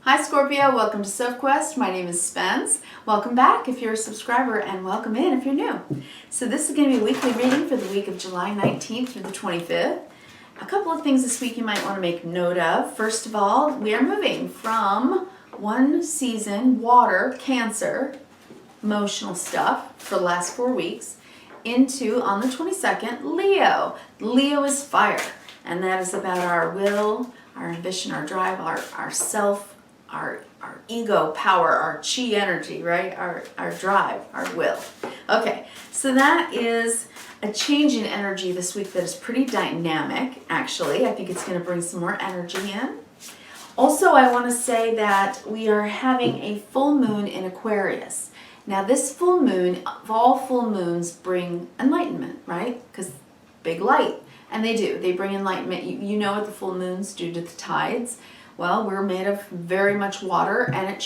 Hi Scorpio, welcome to Sophquest. My name is Spence. Welcome back if you're a subscriber, and welcome in if you're new. So this is going to be a weekly reading for the week of July 19th through the 25th. A couple of things this week you might want to make note of. First of all, we are moving from one season, water, Cancer, emotional stuff for the last 4 weeks, into, on the 22nd, Leo. Leo is fire, and that is about our will, our ambition, our drive, our self, our ego power, our chi energy, right? Our drive, our will. Okay, so that is a change in energy this week that is pretty dynamic, actually. I think it's going to bring some more energy in. Also, I want to say that we are having a full moon in Aquarius. Now, this full moon, all full moons bring enlightenment, right? Because big light. And they do. They bring enlightenment. You know what the full moons do to the tides. Well, we're made of very much water, and it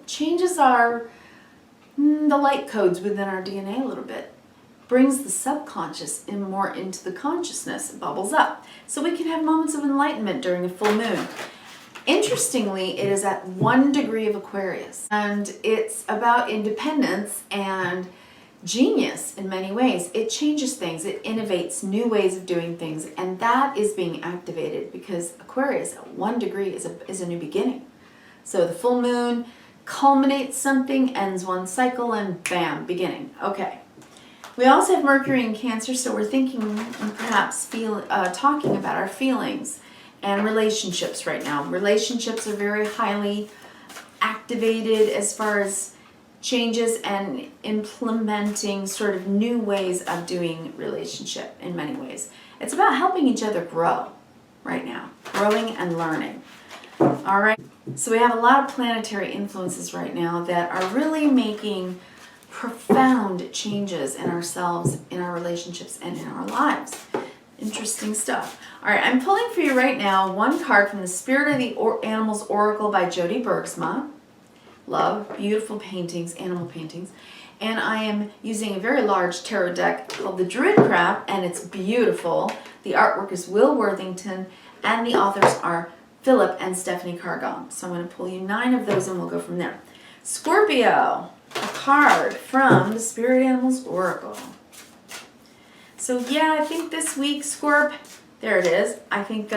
changes the light codes within our DNA a little bit. Brings the subconscious more into the consciousness. It bubbles up. So we can have moments of enlightenment during a full moon. Interestingly, it is at 1 degree of Aquarius, and it's about independence and genius in many ways. It changes things, it innovates new ways of doing things, and that is being activated because Aquarius at 1 degree is a new beginning. So the full moon culminates something, ends one cycle, and bam, beginning. Okay. We also have Mercury in Cancer, so we're thinking and perhaps talking about our feelings and relationships right now. Relationships are very highly activated as far as changes and implementing sort of new ways of doing relationship in many ways. It's about helping each other grow right now, growing and learning. All right, so we have a lot of planetary influences right now that are really making profound changes in ourselves, in our relationships, and in our lives. Interesting stuff. All right, I'm pulling for you right now one card from the Spirit of the Animals Oracle by Jody Bergsma. Love, beautiful paintings, animal paintings. And I am using a very large tarot deck called the Druid Craft, and it's beautiful. The artwork is Will Worthington, and the authors are Philip and Stephanie Cargon. So I'm going to pull you 9 of those, and we'll go from there. Scorpio, a card from the Spirit Animals Oracle. So yeah, I think this week, Scorp, there it is. I think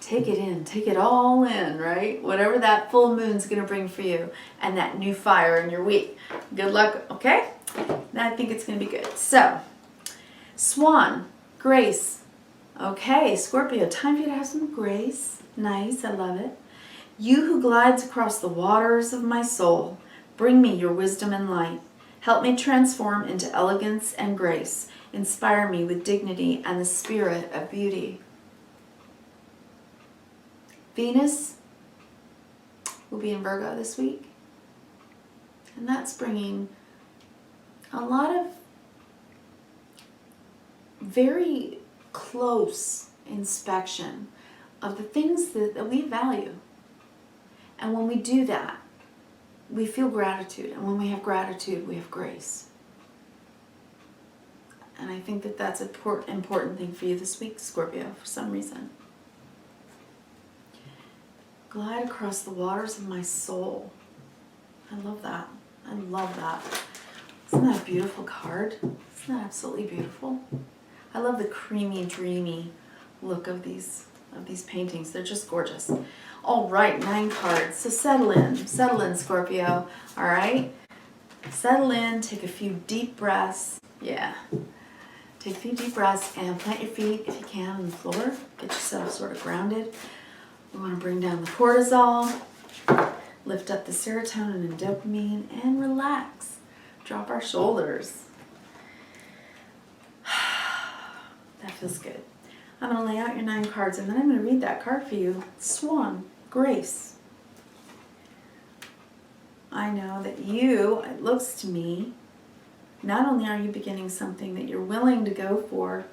take it in, take it all in, right? Whatever that full moon's going to bring for you and that new fire in your week. Good luck, okay? I think it's going to be good. So, Swan, grace. Okay, Scorpio, time for you to have some grace. Nice, I love it. You who glides across the waters of my soul, bring me your wisdom and light. Help me transform into elegance and grace. Inspire me with dignity and the spirit of beauty. Venus will be in Virgo this week, and that's bringing a lot of very close inspection of the things that we value. And when we do that, we feel gratitude, and when we have gratitude, we have grace. And I think that that's an important thing for you this week, Scorpio, for some reason. Glide across the waters of my soul. I love that. I love that. Isn't that a beautiful card? Isn't that absolutely beautiful? I love the creamy, dreamy look of these paintings. They're just gorgeous. All right, 9 cards. So settle in, Scorpio. All right, settle in. Take a few deep breaths. Yeah. Take a few deep breaths and plant your feet, if you can, on the floor. Get yourself sort of grounded. We want to bring down the cortisol, lift up the serotonin and dopamine, and relax. Drop our shoulders. That feels good. I'm going to lay out your 9 cards, and then I'm going to read that card for you. Swan, grace. I know that you, it looks to me, not only are you beginning something that you're willing to go for,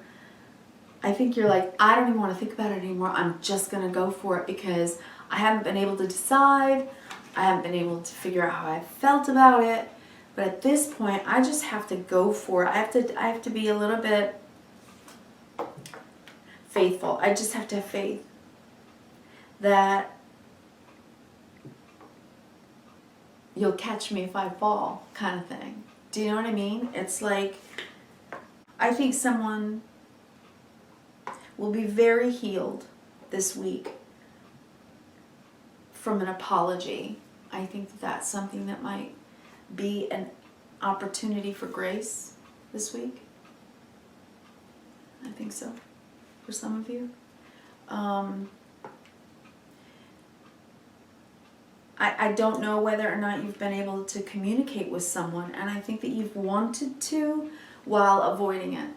I think you're like, I don't even want to think about it anymore. I'm just going to go for it because I haven't been able to decide. I haven't been able to figure out how I felt about it. But at this point, I just have to go for it. I have to be a little bit faithful. I just have to have faith that you'll catch me if I fall kind of thing. Do you know what I mean? It's like, I think someone will be very healed this week from an apology. I think that that's something that might be an opportunity for grace this week. I think so, for some of you. I don't know whether or not you've been able to communicate with someone, and I think that you've wanted to while avoiding it.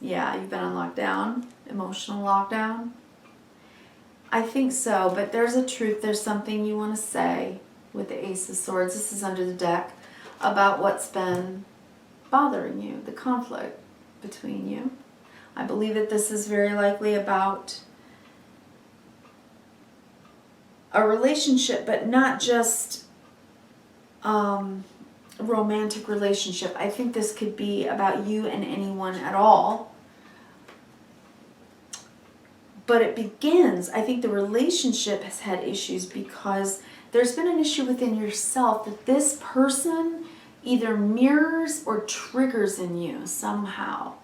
Yeah, you've been on lockdown, emotional lockdown. I think so, but there's a truth, there's something you want to say with the Ace of Swords. This is under the deck, about what's been bothering you, the conflict between you. I believe that this is very likely about a relationship, but not just a romantic relationship. I think this could be about you and anyone at all. But it begins, I think the relationship has had issues because there's been an issue within yourself that this person either mirrors or triggers in you somehow.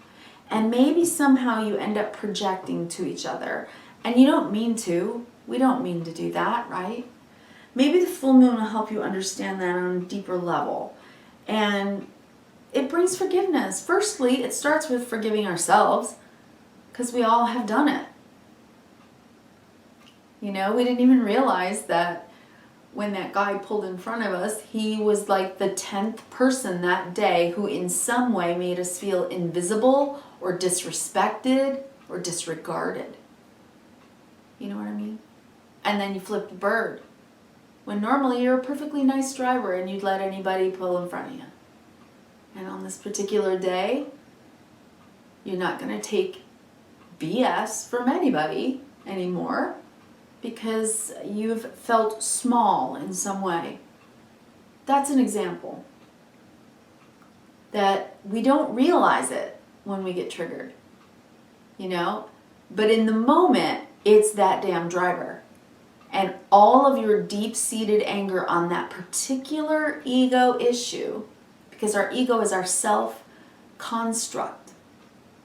And maybe somehow you end up projecting to each other. And you don't mean to. We don't mean to do that, right? Maybe the full moon will help you understand that on a deeper level. And it brings forgiveness. Firstly, it starts with forgiving ourselves, because we all have done it. You know, we didn't even realize that when that guy pulled in front of us, he was like the 10th person that day who in some way made us feel invisible or disrespected or disregarded. You know what I mean? And then you flip the bird. When normally you're a perfectly nice driver and you'd let anybody pull in front of you. And on this particular day, you're not going to take BS from anybody anymore because you've felt small in some way. That's an example. That we don't realize it when we get triggered. You know? But in the moment, it's that damn driver. And all of your deep-seated anger on that particular ego issue, because our ego is our self-construct.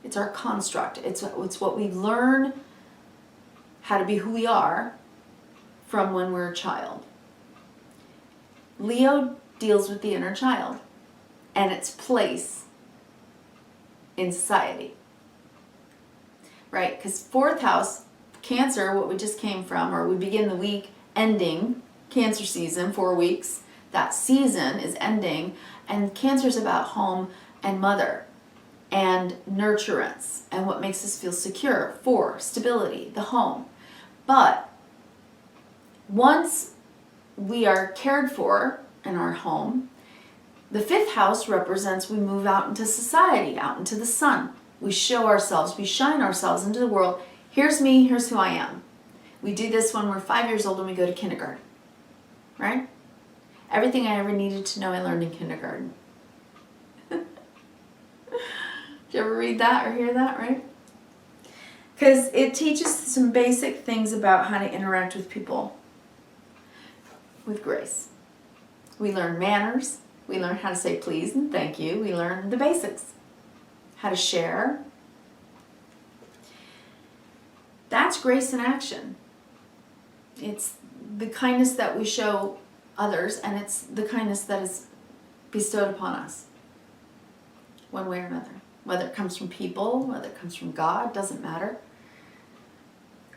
It's our construct. It's what we learn how to be who we are from when we're a child. Leo deals with the inner child and its place in society. Right? Because 4th house, Cancer, what we just came from, or we begin the week ending Cancer season, 4 weeks. That season is ending, and Cancer's about home and mother and nurturance and what makes us feel secure. 4, stability, the home. But once we are cared for in our home, the 5th house represents we move out into society, out into the sun. We show ourselves, we shine ourselves into the world. Here's me, here's who I am. We do this when we're 5 years old and we go to kindergarten, right? Everything I ever needed to know I learned in kindergarten. Did you ever read that or hear that, right? Because it teaches some basic things about how to interact with people with grace. We learn manners. We learn how to say please and thank you. We learn the basics. How to share. That's grace in action. It's the kindness that we show others, and it's the kindness that is bestowed upon us, one way or another. Whether it comes from people, whether it comes from God, doesn't matter.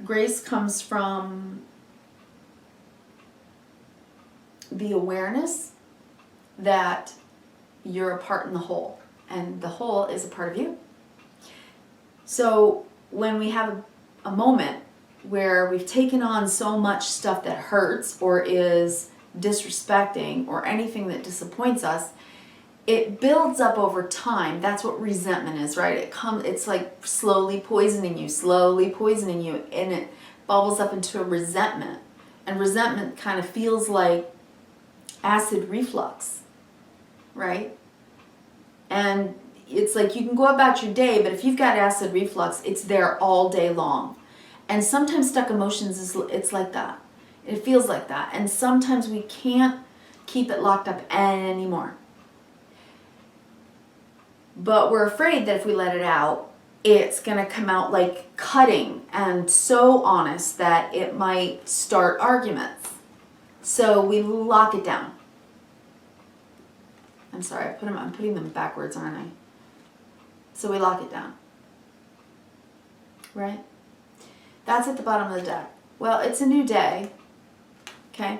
Grace comes from the awareness that you're a part in the whole, and the whole is a part of you. So when we have a moment where we've taken on so much stuff that hurts or is disrespecting or anything that disappoints us, it builds up over time. That's what resentment is, right? It's like slowly poisoning you, and it bubbles up into a resentment. And resentment kind of feels like acid reflux, right? And it's like you can go about your day, but if you've got acid reflux, it's there all day long. And sometimes stuck emotions, it's like that. It feels like that. And sometimes we can't keep it locked up anymore. But we're afraid that if we let it out, it's going to come out like cutting and so honest that it might start arguments. So we lock it down. I'm sorry, I'm putting them backwards, aren't I? So we lock it down. Right? That's at the bottom of the deck. Well, it's a new day. Okay?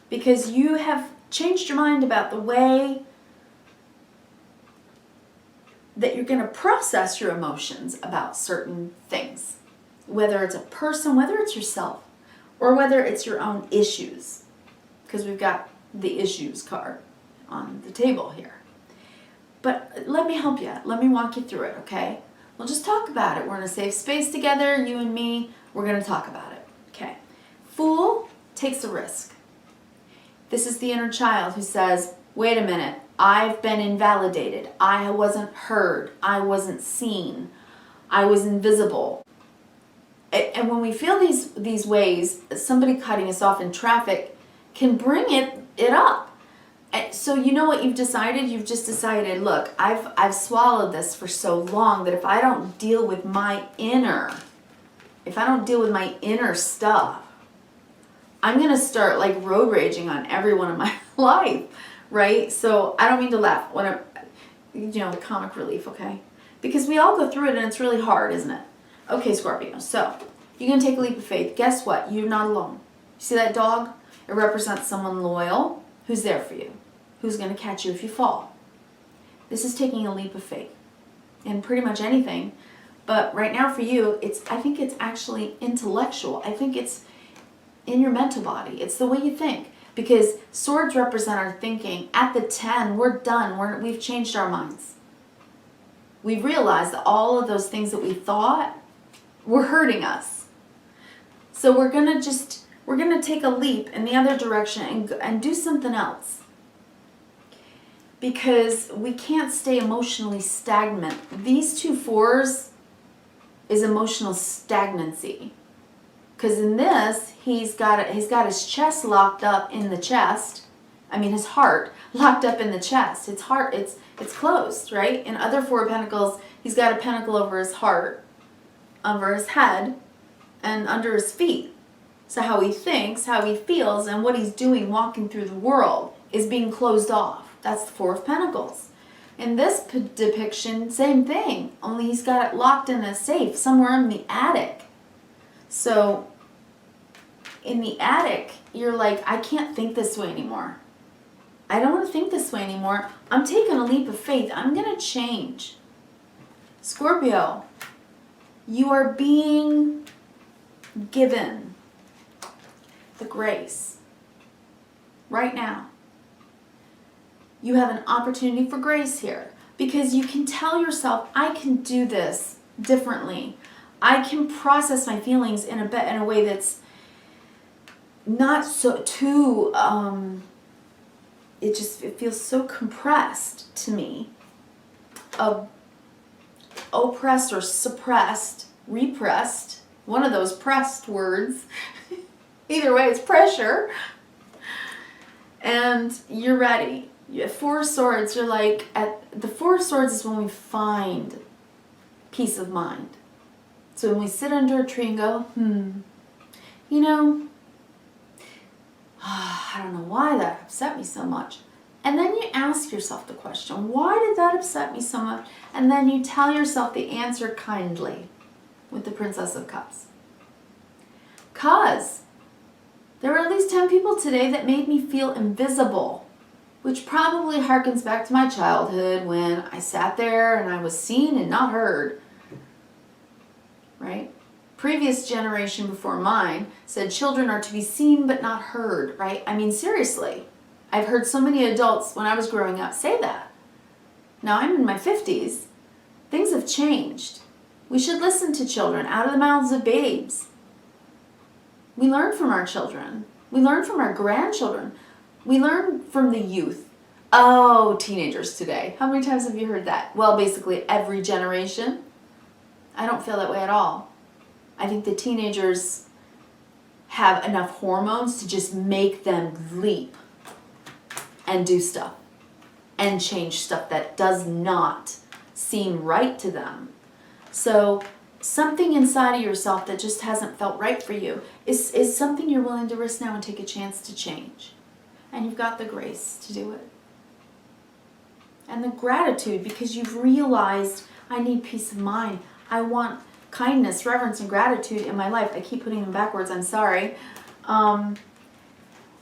Because you have changed your mind about the way that you're going to process your emotions about certain things. Whether it's a person, whether it's yourself, or whether it's your own issues. Because we've got the issues card on the table here. But let me help you. Let me walk you through it, okay? We'll just talk about it. We're in a safe space together, you and me. We're going to talk about it, okay? Fool takes a risk. This is the inner child who says, wait a minute, I've been invalidated. I wasn't heard. I wasn't seen. I was invisible. And when we feel these ways, somebody cutting us off in traffic can bring it up. So you know what you've decided? You've just decided, look, I've swallowed this for so long that if I don't deal with my inner stuff, I'm going to start like road raging on everyone in my life, right? So I don't mean to laugh when comic relief, okay? Because we all go through it and it's really hard, isn't it? Okay, Scorpio, so you're going to take a leap of faith. Guess what? You're not alone. You see that dog? It represents someone loyal who's there for you, who's going to catch you if you fall. This is taking a leap of faith in pretty much anything. But right now for you, I think it's actually intellectual. I think it's in your mental body. It's the way you think. Because swords represent our thinking. At the 10, we're done. We've changed our minds. We've realized that all of those things that we thought were hurting us. So we're going to take a leap in the other direction and do something else. Because we can't stay emotionally stagnant. These two fours is emotional stagnancy. Because in this, he's got his chest locked up in the chest. I mean, his heart locked up in the chest. His heart, it's closed, right? In other Four of Pentacles, he's got a pentacle over his heart, over his head, and under his feet. So how he thinks, how he feels, and what he's doing walking through the world is being closed off. That's the Four of Pentacles. In this depiction, same thing, only he's got it locked in a safe somewhere in the attic. So in the attic, you're like, I can't think this way anymore. I don't want to think this way anymore. I'm taking a leap of faith. I'm going to change. Scorpio, you are being given the grace right now. You have an opportunity for grace here because you can tell yourself, I can do this differently. I can process my feelings in a way that's not so too, it feels so compressed to me. Oppressed or suppressed, repressed, one of those pressed words. Either way, it's pressure. And you're ready. You have Four of Swords, you're like, the Four of Swords is when we find peace of mind. So when we sit under a tree and go, I don't know why that upset me so much. And then you ask yourself the question, why did that upset me so much? And then you tell yourself the answer kindly with the Princess of Cups. Because there were at least 10 people today that made me feel invisible, which probably harkens back to my childhood when I sat there and I was seen and not heard. Right? Previous generation before mine said children are to be seen but not heard, right? I mean, seriously. I've heard so many adults when I was growing up say that. Now I'm in my 50s. Things have changed. We should listen to children out of the mouths of babes. We learn from our children. We learn from our grandchildren. We learn from the youth. Oh, teenagers today. How many times have you heard that? Well, basically every generation. I don't feel that way at all. I think the teenagers have enough hormones to just make them leap and do stuff and change stuff that does not seem right to them. So something inside of yourself that just hasn't felt right for you is something you're willing to risk now and take a chance to change. And you've got the grace to do it. And the gratitude, because you've realized, I need peace of mind. I want kindness, reverence, and gratitude in my life. I keep putting them backwards, I'm sorry. And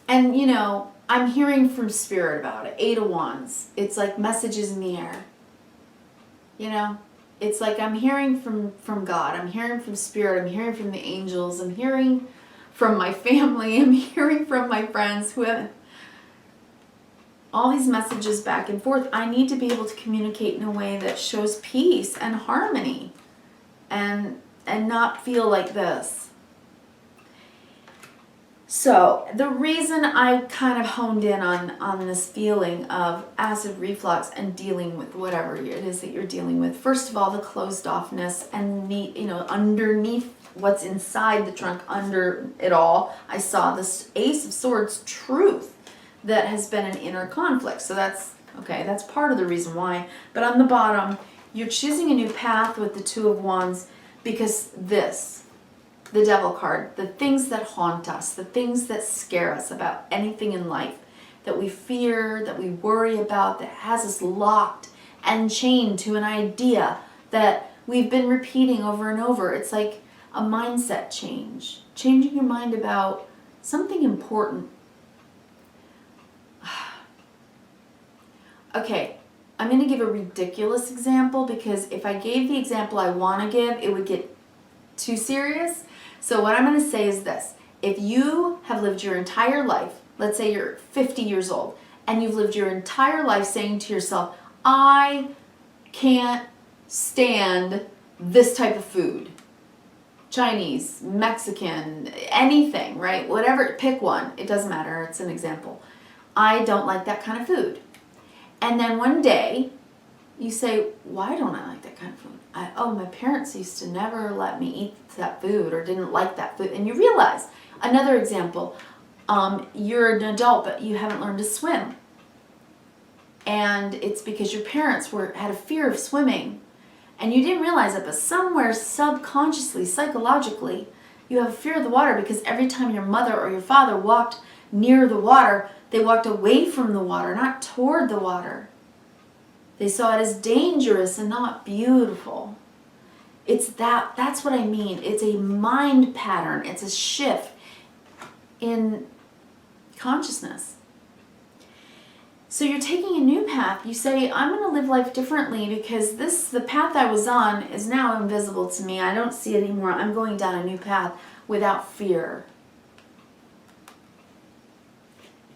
you know, I'm hearing from Spirit about it. 8 of Wands. It's like messages in the air. You know? It's like I'm hearing from God. I'm hearing from Spirit. I'm hearing from the angels. I'm hearing from my family. I'm hearing from my friends who have all these messages back and forth. I need to be able to communicate in a way that shows peace and harmony and not feel like this. So the reason I kind of honed in on this feeling of acid reflux and dealing with whatever it is that you're dealing with, first of all, the closed offness and you know, underneath what's inside the trunk, under it all, I saw this Ace of Swords truth that has been an inner conflict. So that's okay, that's part of the reason why. But on the bottom, you're choosing a new path with the 2 of Wands because this, the Devil card, the things that haunt us, the things that scare us about anything in life, that we fear, that we worry about, that has us locked and chained to an idea that we've been repeating over and over. It's like a mindset change, changing your mind about something important. Okay, I'm going to give a ridiculous example because if I gave the example I want to give, it would get too serious. So what I'm going to say is this. If you have lived your entire life, let's say you're 50 years old, and you've lived your entire life saying to yourself, I can't stand this type of food. Chinese, Mexican, anything, right? Whatever, pick one. It doesn't matter. It's an example. I don't like that kind of food. And then one day, you say, why don't I like that kind of food? Oh, my parents used to never let me eat that food or didn't like that food. And you realize, another example, you're an adult, but you haven't learned to swim. And it's because your parents had a fear of swimming. And you didn't realize it, but somewhere subconsciously, psychologically, you have a fear of the water because every time your mother or your father walked near the water, they walked away from the water, not toward the water. They saw it as dangerous and not beautiful. That's what I mean. It's a mind pattern. It's a shift in consciousness. So you're taking a new path. You say, I'm going to live life differently because the path I was on is now invisible to me. I don't see it anymore. I'm going down a new path without fear.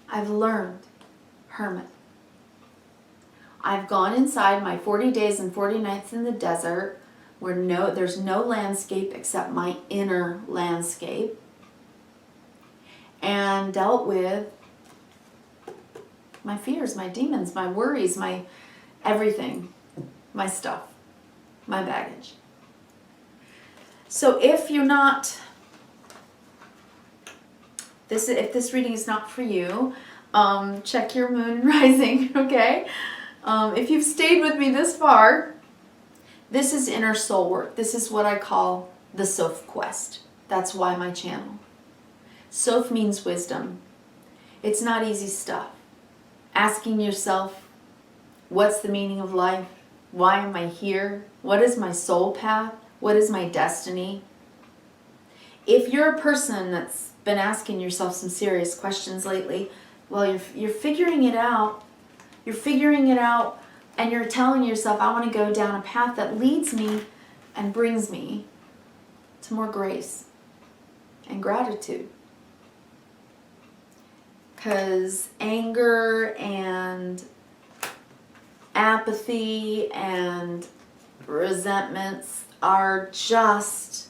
I've learned, hermit. I've gone inside my 40 days and 40 nights in the desert where there's no landscape except my inner landscape, and dealt with my fears, my demons, my worries, my everything, my stuff, my baggage. So if you're not, if this reading is not for you, check your moon and rising, okay? If you've stayed with me this far, this is inner soul work. This is what I call the Sophquest. That's why my channel. Soph means wisdom. It's not easy stuff. Asking yourself, what's the meaning of life? Why am I here? What is my soul path? What is my destiny? If you're a person that's been asking yourself some serious questions lately, well, you're figuring it out. You're figuring it out, and you're telling yourself, I want to go down a path that leads me and brings me to more grace and gratitude. Because anger and apathy and resentments are just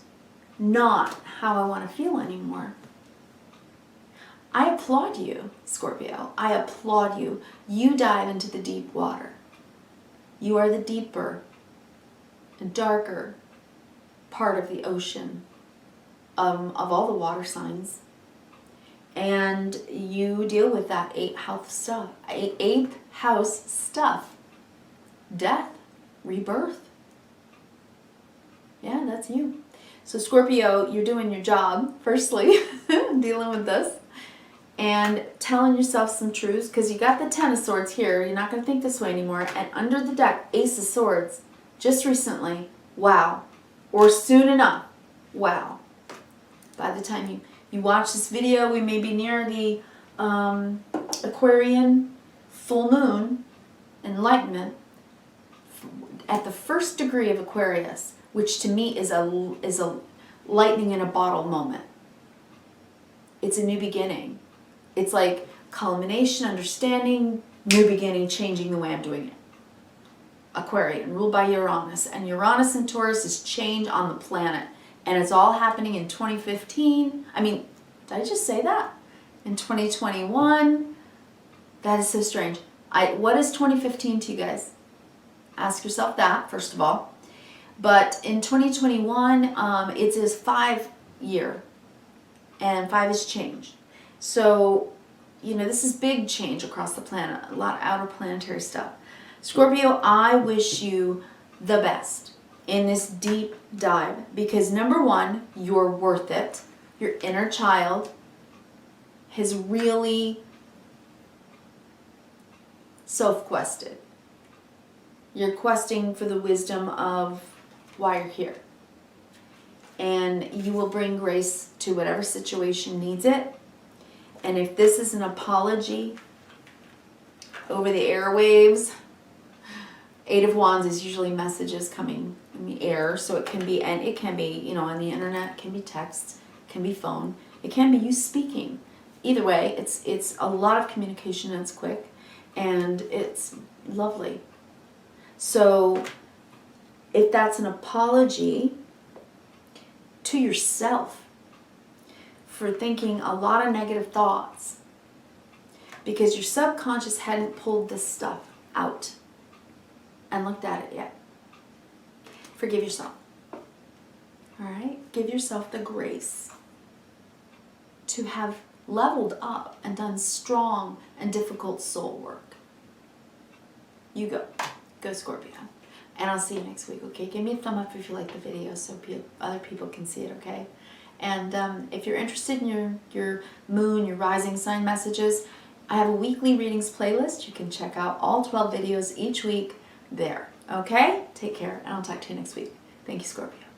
not how I want to feel anymore. I applaud you, Scorpio. I applaud you. You dive into the deep water. You are the deeper and darker part of the ocean of all the water signs. And you deal with that 8th house stuff. Death, rebirth. Yeah, that's you. So Scorpio, you're doing your job, firstly, dealing with this. And telling yourself some truths, because you got the 10 of Swords here. You're not going to think this way anymore. And under the deck, Ace of Swords, just recently, wow. Or soon enough, wow. By the time you watch this video, we may be near the Aquarian full moon, enlightenment, at the first degree of Aquarius, which to me is a lightning in a bottle moment. It's a new beginning. It's like culmination, understanding, new beginning, changing the way I'm doing it. Aquarian, ruled by Uranus. And Uranus and Taurus is change on the planet. And it's all happening in 2015. I mean, did I just say that? In 2021. That is so strange. What is 2015 to you guys? Ask yourself that, first of all. But in 2021, it's his 5 year. And 5 is change. So, you know, this is big change across the planet. A lot of outer planetary stuff. Scorpio, I wish you the best in this deep dive. Because number one, you're worth it. Your inner child has really self-quested. You're questing for the wisdom of why you're here. And you will bring grace to whatever situation needs it. And if this is an apology over the airwaves, 8 of Wands is usually messages coming in the air. So it can be, and it can be, you know, on the internet, it can be text, it can be phone, it can be you speaking. Either way, it's a lot of communication and it's quick and it's lovely. So if that's an apology to yourself for thinking a lot of negative thoughts because your subconscious hadn't pulled this stuff out and looked at it yet. Forgive yourself. All right? Give yourself the grace to have leveled up and done strong and difficult soul work. You go. Go Scorpio. And I'll see you next week, okay? Give me a thumb up if you like the video so other people can see it, okay? And if you're interested in your moon, your rising sign messages, I have a weekly readings playlist. You can check out all 12 videos each week there, okay? Take care, and I'll talk to you next week. Thank you, Scorpio.